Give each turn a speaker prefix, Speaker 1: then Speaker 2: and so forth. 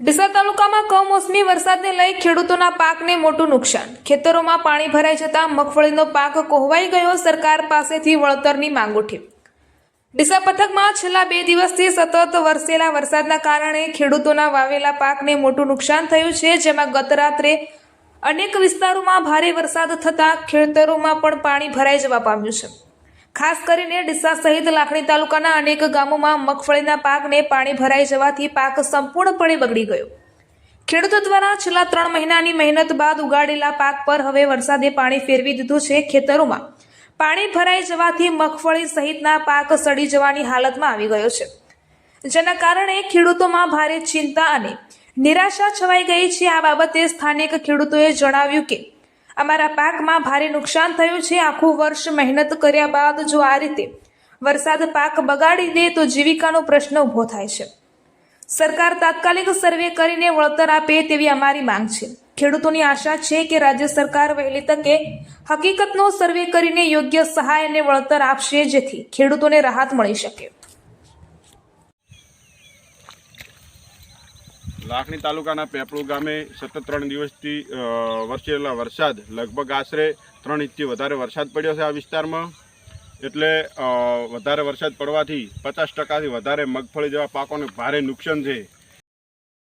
Speaker 1: ડીસા તાલુકામાં કમોસમી વરસાદને લઈ ખેડૂતોના પાકને મોટું નુકસાન। ખેતરોમાં પાણી ભરાઈ જતા મગફળીનો પાક કોહવાઈ ગયો। સરકાર પાસેથી વળતરની માંગ ઉઠી। ડીસા પંથકમાં છેલ્લા 2 દિવસથી સતત વરસેલા વરસાદના કારણે ખેડૂતોના વાવેલા પાકને મોટું નુકસાન થયું છે, જેમાં ગત રાત્રે અનેક વિસ્તારોમાં ભારે વરસાદ થતા ખેતરોમાં પણ પાણી ભરાઈ જવા પામ્યું છે। ખાસ કરીને ડીસા સહિત લાખણી તાલુકાના અનેક ગામોમાં મગફળીના પાકને પાણી ભરાઈ જવાથી પાક સંપૂર્ણપણે બગડી ગયો। ખેડૂતો દ્વારા છેલ્લા 3 મહિનાની મહેનત બાદ ઉગાડેલા પાક પર હવે વરસાદે પાણી ફેરવી દીધું છે। ખેતરોમાં પાણી ભરાઈ જવાથી મગફળી સહિતના પાક સડી જવાની હાલતમાં આવી ગયો છે, જેના કારણે ખેડૂતોમાં ભારે ચિંતા અને નિરાશા છવાઈ ગઈ છે। આ બાબતે સ્થાનિક ખેડૂતોએ જણાવ્યું કે અમારા પાકમાં ભારે નુકસાન થયું છે। આખું વર્ષ મહેનત કર્યા બાદ જો આ રીતે વરસાદ પાક બગાડી દે તો જીવિકાનો પ્રશ્ન ઊભો થાય છે। સરકાર તાત્કાલિક સર્વે કરીને વળતર આપે તેવી અમારી માંગ છે। ખેડૂતોની આશા છે કે રાજ્ય સરકાર વહેલી તકે હકીકતનો સર્વે કરીને યોગ્ય સહાય અને વળતર આપશે, જેથી ખેડૂતોને રાહત મળી શકે।
Speaker 2: લાખણી તાલુકાના પેપળુ ગામે સતત 3 દિવસથી વરસેલા વરસાદ લગભગ આશરે 3 ઇંચથી વધારે વરસાદ પડ્યો છે આ વિસ્તારમાં। એટલે વધારે વરસાદ પડવાથી 50% વધારે મગફળી જેવા પાકોને ભારે નુકસાન છે।